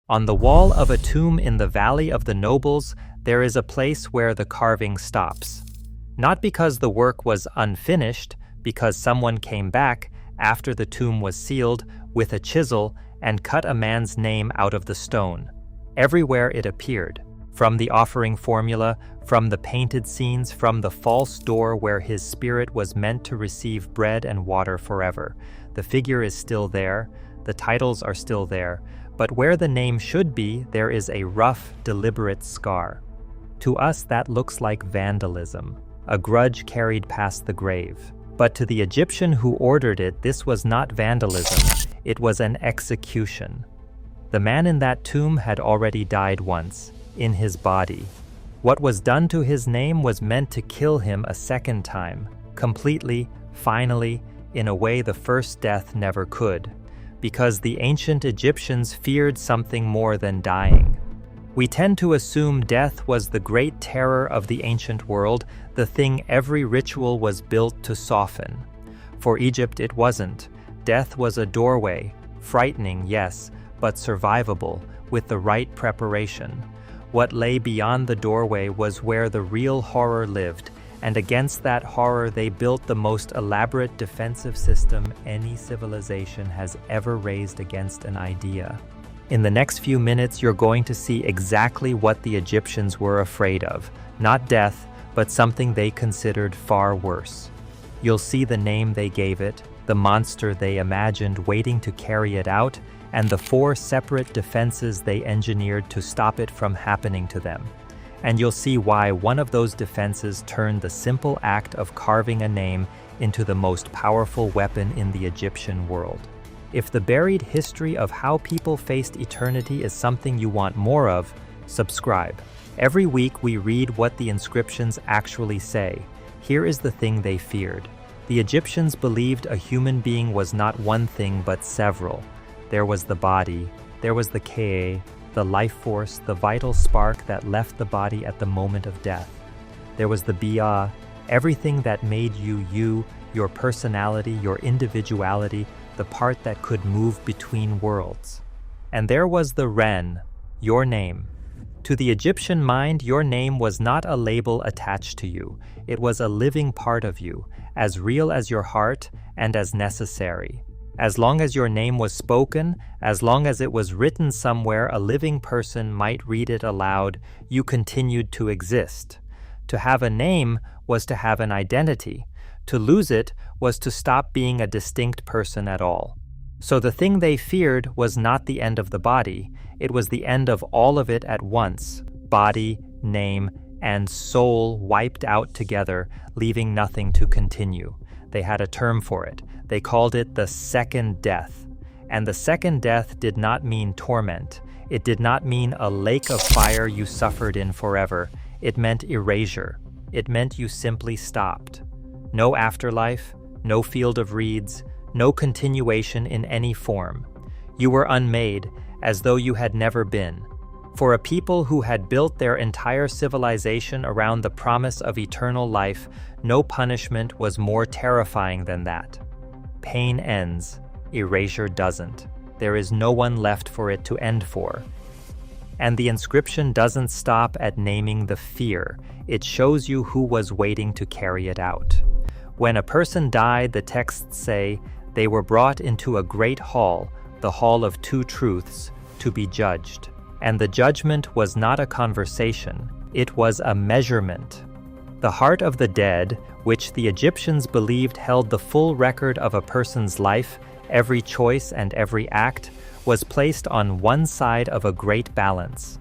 On the wall of a tomb in the Valley of the Nobles, there is a place where the carving stops. Not because the work was unfinished, because someone came back after the tomb was sealed with a chisel and cut a man's name out of the stone. Everywhere it appeared, from the offering formula, from the painted scenes, from the false door where his spirit was meant to receive bread and water forever. The figure is still there, the titles are still there, but where the name should be, there is a rough, deliberate scar. To us, that looks like vandalism, a grudge carried past the grave. But to the Egyptian who ordered it, this was not vandalism, it was an execution. The man in that tomb had already died once, in his body. What was done to his name was meant to kill him a second time, completely, finally, in a way the first death never could, because the ancient Egyptians feared something more than dying. We tend to assume death was the great terror of the ancient world, the thing every ritual was built to soften. For Egypt it wasn't. Death was a doorway, frightening, yes, but survivable, with the right preparation. What lay beyond the doorway was where the real horror lived, and against that horror they built the most elaborate defensive system any civilization has ever raised against an idea. In the next few minutes, you're going to see exactly what the Egyptians were afraid of. Not death, but something they considered far worse. You'll see the name they gave it, the monster they imagined waiting to carry it out, and the 4 separate defenses they engineered to stop it from happening to them. And you'll see why one of those defenses turned the simple act of carving a name into the most powerful weapon in the Egyptian world. If the buried history of how people faced eternity is something you want more of, subscribe. Every week we read what the inscriptions actually say. Here is the thing they feared. The Egyptians believed a human being was not one thing but several. There was the body, there was the Ka, the life force, the vital spark that left the body at the moment of death. There was the Bia, everything that made you you, your personality, your individuality, the part that could move between worlds. And there was the Ren, your name. To the Egyptian mind, your name was not a label attached to you. It was a living part of you, as real as your heart and as necessary. As long as your name was spoken, as long as it was written somewhere a living person might read it aloud, you continued to exist. To have a name was to have an identity. To lose it was to stop being a distinct person at all. So the thing they feared was not the end of the body, it was the end of all of it at once, body, name, and soul wiped out together, leaving nothing to continue. They had a term for it. They called it the second death. And the second death did not mean torment. It did not mean a lake of fire you suffered in forever. It meant erasure. It meant you simply stopped. No afterlife, no field of reeds, no continuation in any form. You were unmade, as though you had never been. For a people who had built their entire civilization around the promise of eternal life, no punishment was more terrifying than that. Pain ends, erasure doesn't. There is no one left for it to end for. And the inscription doesn't stop at naming the fear. It shows you who was waiting to carry it out. When a person died, the texts say, they were brought into a great hall, the hall of 2 truths, to be judged. And the judgment was not a conversation, it was a measurement. The heart of the dead, which the Egyptians believed held the full record of a person's life, every choice and every act, was placed on one side of a great balance.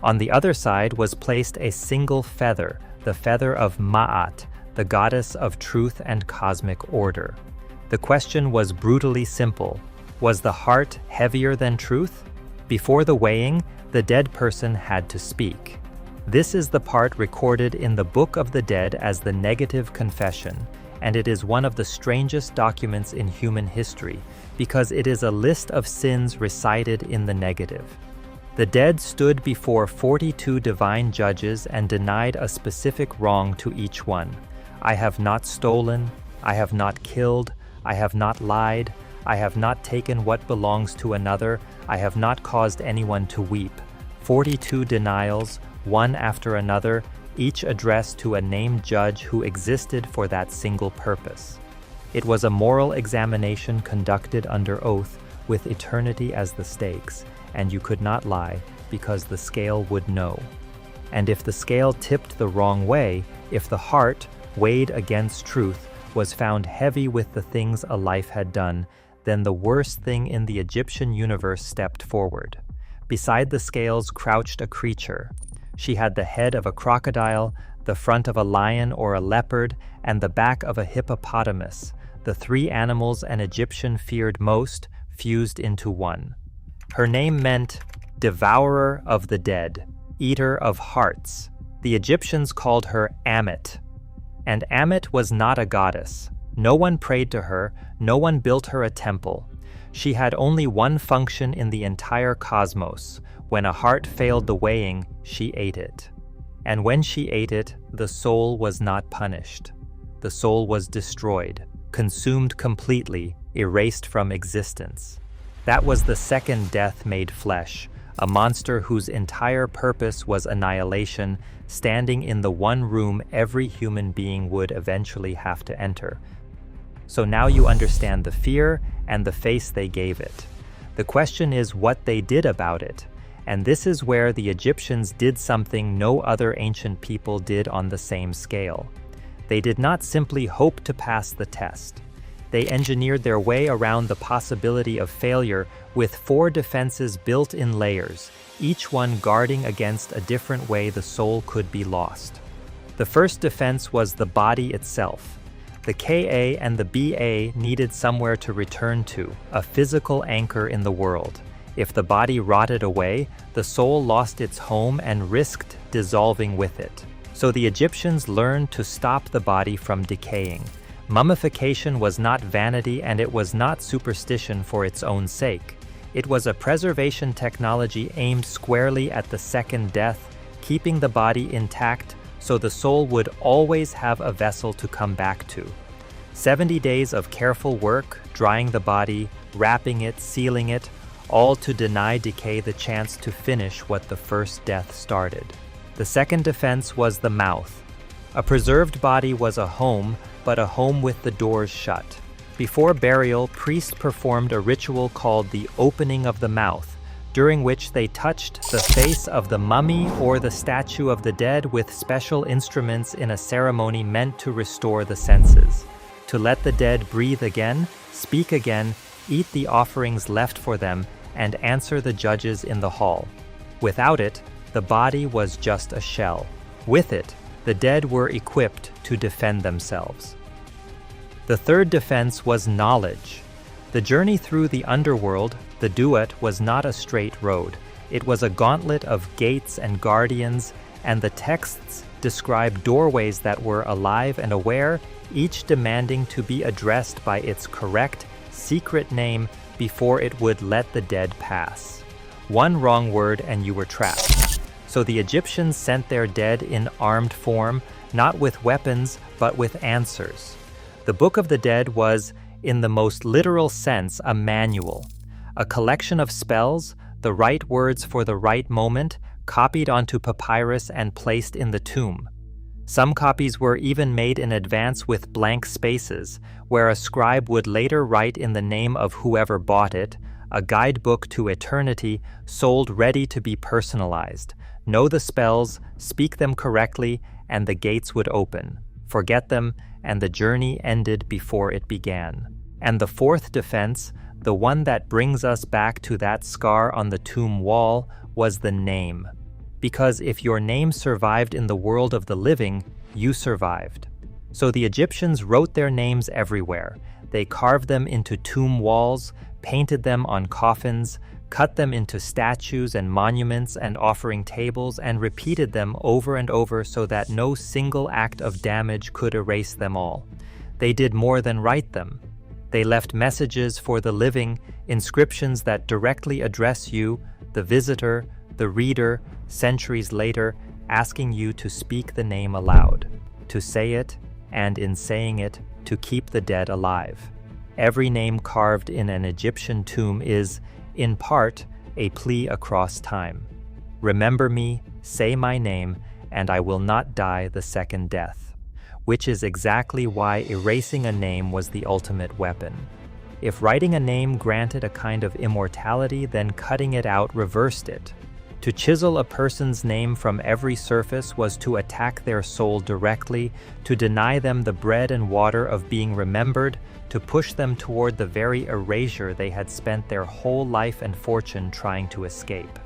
On the other side was placed a single feather, the feather of Ma'at, the goddess of truth and cosmic order. The question was brutally simple. Was the heart heavier than truth? Before the weighing, the dead person had to speak. This is the part recorded in the Book of the Dead as the negative confession, and it is one of the strangest documents in human history because it is a list of sins recited in the negative. The dead stood before 42 divine judges and denied a specific wrong to each one. I have not stolen, I have not killed, I have not lied, I have not taken what belongs to another. I have not caused anyone to weep. 42 denials, one after another, each addressed to a named judge who existed for that single purpose. It was a moral examination conducted under oath with eternity as the stakes, and you could not lie because the scale would know. And if the scale tipped the wrong way, if the heart, weighed against truth, was found heavy with the things a life had done, then the worst thing in the Egyptian universe stepped forward. Beside the scales crouched a creature. She had the head of a crocodile, the front of a lion or a leopard, and the back of a hippopotamus, the three animals an Egyptian feared most, fused into one. Her name meant devourer of the dead, eater of hearts. The Egyptians called her Ammit. And Ammit was not a goddess. No one prayed to her, no one built her a temple. She had only one function in the entire cosmos. When a heart failed the weighing, she ate it. And when she ate it, the soul was not punished. The soul was destroyed, consumed completely, erased from existence. That was the second death made flesh, a monster whose entire purpose was annihilation, standing in the one room every human being would eventually have to enter. So now you understand the fear and the face they gave it. The question is what they did about it. And this is where the Egyptians did something no other ancient people did on the same scale. They did not simply hope to pass the test. They engineered their way around the possibility of failure with 4 defenses built in layers, each one guarding against a different way the soul could be lost. The first defense was the body itself. The Ka and the Ba needed somewhere to return to, a physical anchor in the world. If the body rotted away, the soul lost its home and risked dissolving with it. So the Egyptians learned to stop the body from decaying. Mummification was not vanity and it was not superstition for its own sake. It was a preservation technology aimed squarely at the second death, keeping the body intact so the soul would always have a vessel to come back to. 70 days of careful work, drying the body, wrapping it, sealing it, all to deny decay the chance to finish what the first death started. The second defense was the mouth. A preserved body was a home, but a home with the doors shut. Before burial, priests performed a ritual called the opening of the mouth, during which they touched the face of the mummy or the statue of the dead with special instruments in a ceremony meant to restore the senses, to let the dead breathe again, speak again, eat the offerings left for them, and answer the judges in the hall. Without it, the body was just a shell. With it, the dead were equipped to defend themselves. The third defense was knowledge. The journey through the underworld, the duat, was not a straight road. It was a gauntlet of gates and guardians, and the texts describe doorways that were alive and aware, each demanding to be addressed by its correct, secret name before it would let the dead pass. One wrong word and you were trapped. So the Egyptians sent their dead in armed form, not with weapons, but with answers. The Book of the Dead was, in the most literal sense, a manual, a collection of spells, the right words for the right moment, copied onto papyrus and placed in the tomb. Some copies were even made in advance with blank spaces, where a scribe would later write in the name of whoever bought it, a guidebook to eternity, sold ready to be personalized. Know the spells, speak them correctly, and the gates would open. Forget them, and the journey ended before it began. And the fourth defense, the one that brings us back to that scar on the tomb wall, was the name. Because if your name survived in the world of the living, you survived. So the Egyptians wrote their names everywhere. They carved them into tomb walls, painted them on coffins, cut them into statues and monuments and offering tables, and repeated them over and over so that no single act of damage could erase them all. They did more than write them. They left messages for the living, inscriptions that directly address you, the visitor, the reader, centuries later, asking you to speak the name aloud, to say it, and in saying it, to keep the dead alive. Every name carved in an Egyptian tomb is, in part, a plea across time. Remember me, say my name, and I will not die the second death. Which is exactly why erasing a name was the ultimate weapon. If writing a name granted a kind of immortality, then cutting it out reversed it. To chisel a person's name from every surface was to attack their soul directly, to deny them the bread and water of being remembered, to push them toward the very erasure they had spent their whole life and fortune trying to escape.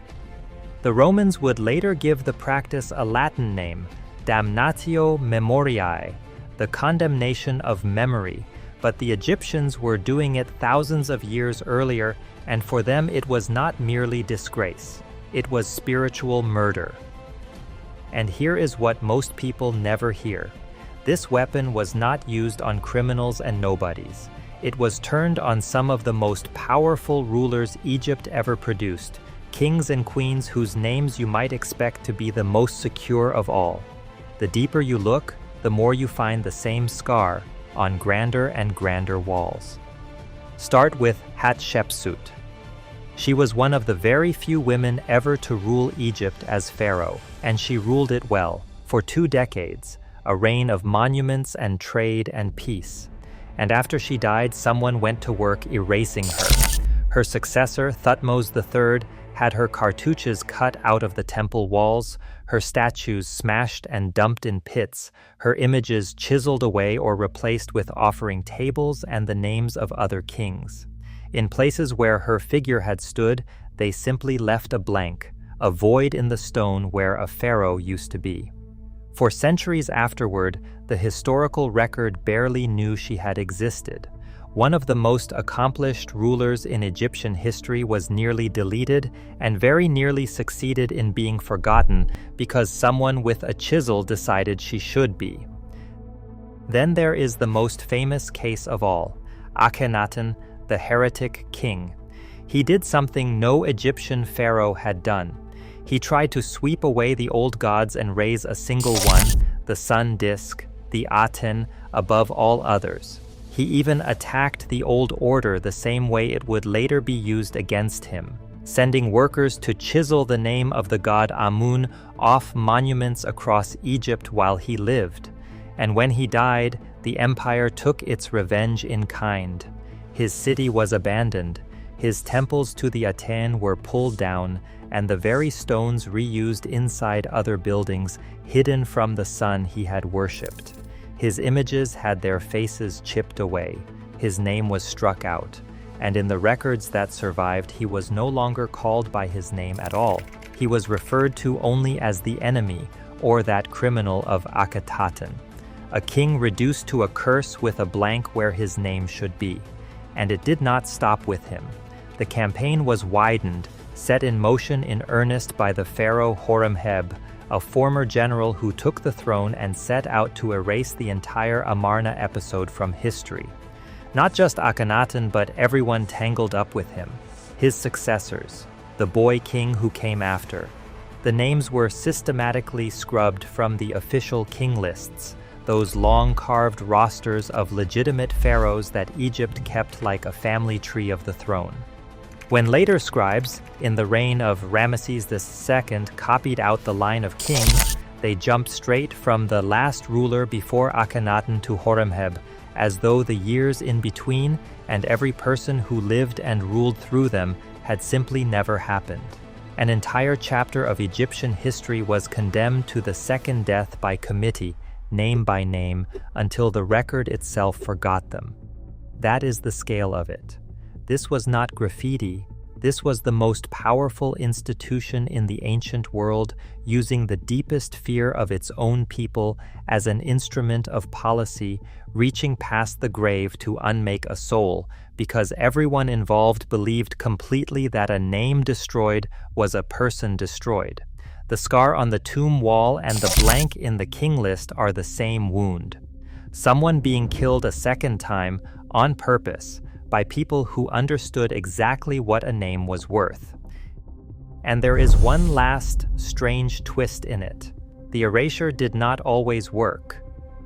The Romans would later give the practice a Latin name, damnatio memoriae, the condemnation of memory, but the Egyptians were doing it thousands of years earlier, and for them it was not merely disgrace. It was spiritual murder. And here is what most people never hear. This weapon was not used on criminals and nobodies. It was turned on some of the most powerful rulers Egypt ever produced, kings and queens whose names you might expect to be the most secure of all. The deeper you look, the more you find the same scar on grander and grander walls. Start with Hatshepsut. She was one of the very few women ever to rule Egypt as pharaoh, and she ruled it well, for 2 decades, a reign of monuments and trade and peace. And after she died, someone went to work erasing her. Her successor, Thutmose III, had her cartouches cut out of the temple walls, her statues smashed and dumped in pits, her images chiseled away or replaced with offering tables and the names of other kings. In places where her figure had stood, they simply left a blank, a void in the stone where a pharaoh used to be. For centuries afterward, the historical record barely knew she had existed. One of the most accomplished rulers in Egyptian history was nearly deleted and very nearly succeeded in being forgotten because someone with a chisel decided she should be. Then there is the most famous case of all, Akhenaten, the heretic king. He did something no Egyptian pharaoh had done. He tried to sweep away the old gods and raise a single one, the sun disk, the Aten, above all others. He even attacked the old order the same way it would later be used against him, sending workers to chisel the name of the god Amun off monuments across Egypt while he lived. And when he died, the empire took its revenge in kind. His city was abandoned, his temples to the Aten were pulled down, and the very stones reused inside other buildings, hidden from the sun he had worshipped. His images had their faces chipped away, his name was struck out, and in the records that survived he was no longer called by his name at all. He was referred to only as the enemy, or that criminal of Akhetaten, a king reduced to a curse with a blank where his name should be. And it did not stop with him. The campaign was widened, set in motion in earnest by the pharaoh Horemheb, a former general who took the throne and set out to erase the entire Amarna episode from history. Not just Akhenaten, but everyone tangled up with him, his successors, the boy king who came after. The names were systematically scrubbed from the official king lists, those long carved rosters of legitimate pharaohs that Egypt kept like a family tree of the throne. When later scribes, in the reign of Ramesses II, copied out the line of kings, they jumped straight from the last ruler before Akhenaten to Horemheb, as though the years in between and every person who lived and ruled through them had simply never happened. An entire chapter of Egyptian history was condemned to the second death by committee, name by name, until the record itself forgot them. That is the scale of it. This was not graffiti. This was the most powerful institution in the ancient world, using the deepest fear of its own people as an instrument of policy, reaching past the grave to unmake a soul, because everyone involved believed completely that a name destroyed was a person destroyed. The scar on the tomb wall and the blank in the king list are the same wound. Someone being killed a second time, on purpose, by people who understood exactly what a name was worth. And there is one last, strange twist in it. The erasure did not always work.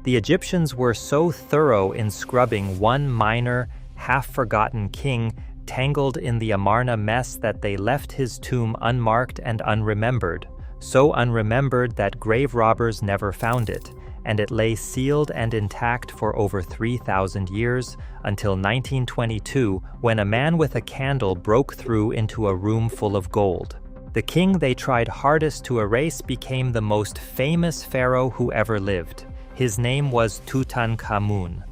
The Egyptians were so thorough in scrubbing one minor, half-forgotten king tangled in the Amarna mess that they left his tomb unmarked and unremembered, so unremembered that grave robbers never found it, and it lay sealed and intact for over 3,000 years, until 1922, when a man with a candle broke through into a room full of gold. The king they tried hardest to erase became the most famous pharaoh who ever lived. His name was Tutankhamun.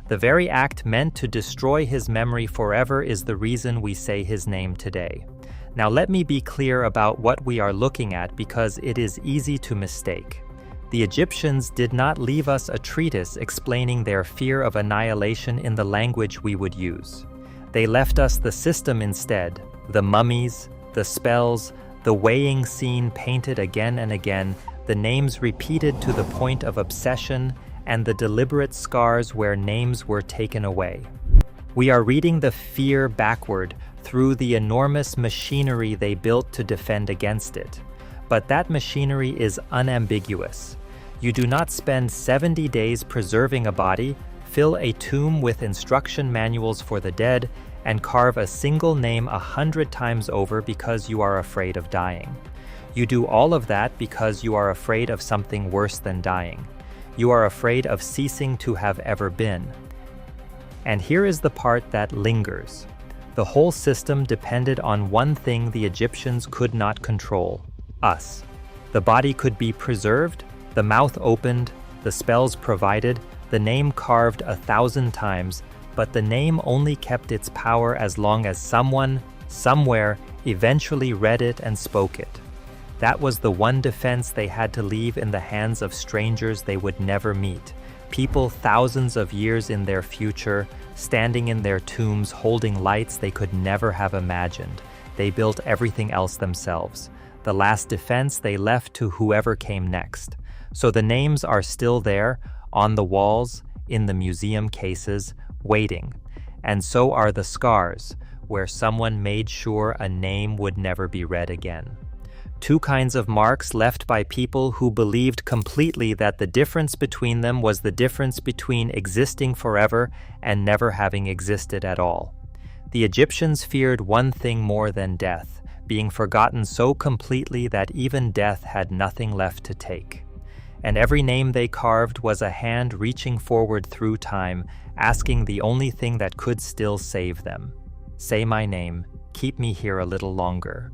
The very act meant to destroy his memory forever is the reason we say his name today. Now let me be clear about what we are looking at because it is easy to mistake. The Egyptians did not leave us a treatise explaining their fear of annihilation in the language we would use. They left us the system instead, the mummies, the spells, the weighing scene painted again and again, the names repeated to the point of obsession, and the deliberate scars where names were taken away. We are reading the fear backward through the enormous machinery they built to defend against it. But that machinery is unambiguous. You do not spend 70 days preserving a body, fill a tomb with instruction manuals for the dead, and carve a single name 100 times over because you are afraid of dying. You do all of that because you are afraid of something worse than dying. You are afraid of ceasing to have ever been. And here is the part that lingers. The whole system depended on one thing the Egyptians could not control: us. The body could be preserved, the mouth opened, the spells provided, the name carved 1,000 times, but the name only kept its power as long as someone, somewhere, eventually read it and spoke it. That was the one defense they had to leave in the hands of strangers they would never meet, people thousands of years in their future, standing in their tombs holding lights they could never have imagined. They built everything else themselves. The last defense they left to whoever came next. So the names are still there, on the walls, in the museum cases, waiting. And so are the scars, where someone made sure a name would never be read again. Two kinds of marks left by people who believed completely that the difference between them was the difference between existing forever and never having existed at all. The Egyptians feared one thing more than death, being forgotten so completely that even death had nothing left to take. And every name they carved was a hand reaching forward through time, asking the only thing that could still save them. Say my name, keep me here a little longer.